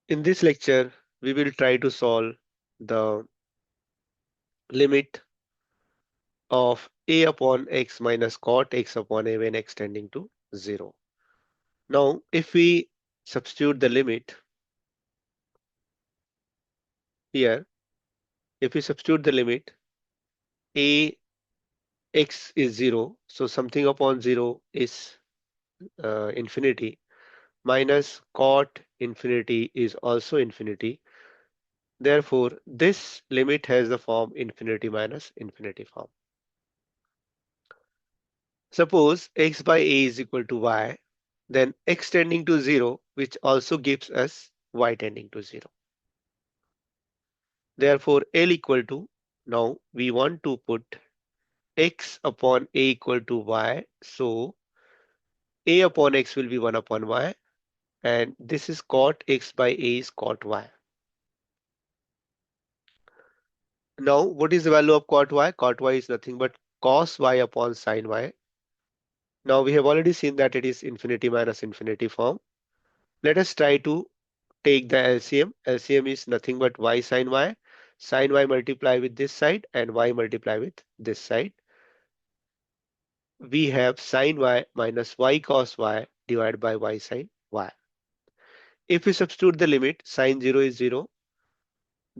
In this lecture, we will try to solve the limit of a upon x minus cot x upon a when x tending to 0. Now, if we substitute the limit here, if we substitute the limit a x is 0, so something upon 0 is infinity, minus cot infinity is also infinity. Therefore, this limit has the form infinity minus infinity form. Suppose x by a is equal to y, then x tending to 0, which also gives us y tending to 0. Therefore, L equal to, now we want to put x upon a equal to y. So a upon x will be 1 upon y, and this is cot x by a is cot y. Now, what is the value of cot y? Cot y is nothing but cos y upon sin y. Now, we have already seen that it is infinity minus infinity form. Let us try to take the LCM. LCM is nothing but y sin y. Sin y multiply with this side and y multiply with this side. We have sin y minus y cos y divided by y sin y. If we substitute the limit, sin 0 is 0,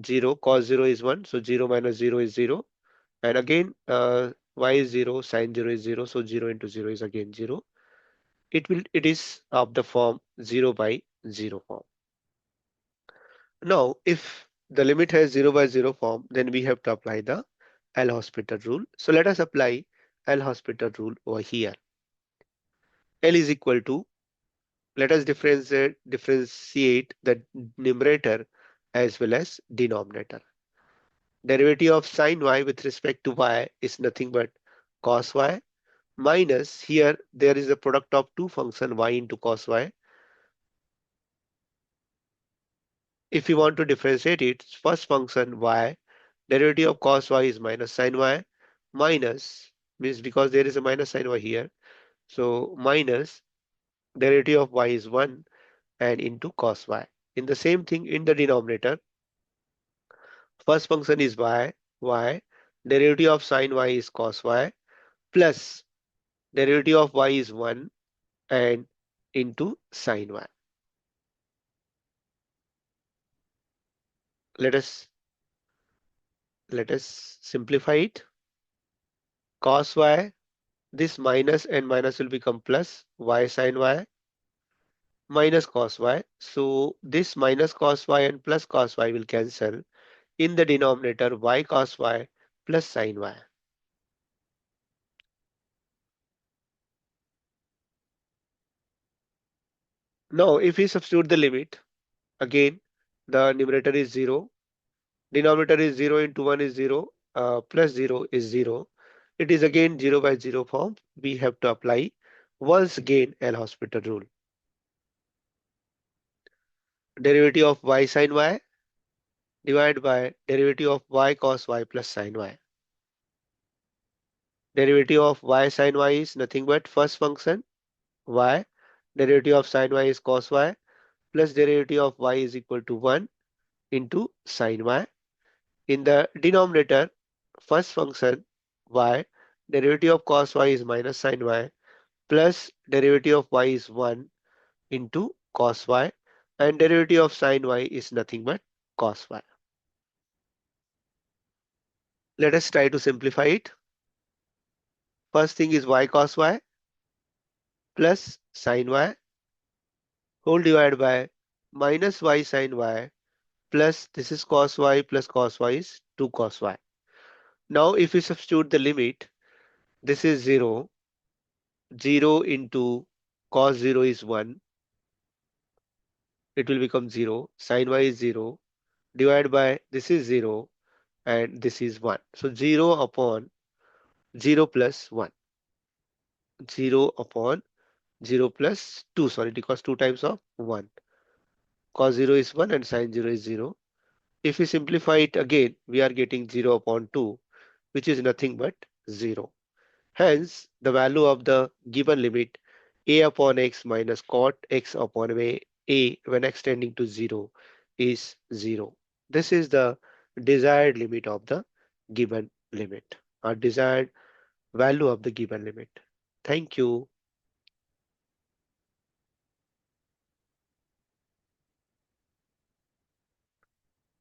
0, cos 0 is 1, so 0 minus 0 is 0. And again, y is 0, sin 0 is 0, so 0 into 0 is again 0. It is of the form 0 by 0 form. Now, if the limit has 0 by 0 form, then we have to apply the L'Hospital rule. So let us apply L'Hospital rule over here. L is equal to, let us differentiate the numerator as well as denominator. Derivative of sin y with respect to y is nothing but cos y minus, here there is a product of two functions y into cos y. If you want to differentiate it, first function y, derivative of cos y is minus sin y, minus means because there is a minus sin y here, so minus derivative of y is 1 and into cos y. In the same thing in the denominator, first function is y, derivative of sin y is cos y, plus derivative of y is 1 and into sin y. Let us simplify it. Cos y, this minus and minus will become plus y sin y minus cos y. So this minus cos y and plus cos y will cancel. In the denominator, y cos y plus sin y. Now, if we substitute the limit, again, the numerator is 0, denominator is 0 into 1 is 0, plus 0 is 0. It is again 0 by 0 form. We have to apply once again L'Hospital rule. Derivative of y sin y divided by derivative of y cos y plus sin y. Derivative of y sin y is nothing but first function y, derivative of sin y is cos y, plus derivative of y is equal to 1 into sin y. In the denominator, first function y, derivative of cos y is minus sin y, plus derivative of y is 1 into cos y, and derivative of sin y is nothing but cos y. Let us try to simplify it. First thing is y cos y plus sin y whole divided by minus y sin y plus this is cos y plus cos y is 2 cos y. Now if we substitute the limit, this is 0, 0 into cos 0 is 1, it will become 0, sin y is 0, divided by this is 0 and this is 1. So 0 upon 0 plus 1, 0 upon 0 plus 2, sorry, because 2 times of 1. Cos 0 is 1 and sin 0 is 0. If we simplify it again, we are getting 0 upon 2, which is nothing but 0. Hence, the value of the given limit a upon x minus cot x upon a when x tending to 0 is 0. This is the desired limit of the given limit, or desired value of the given limit. Thank you.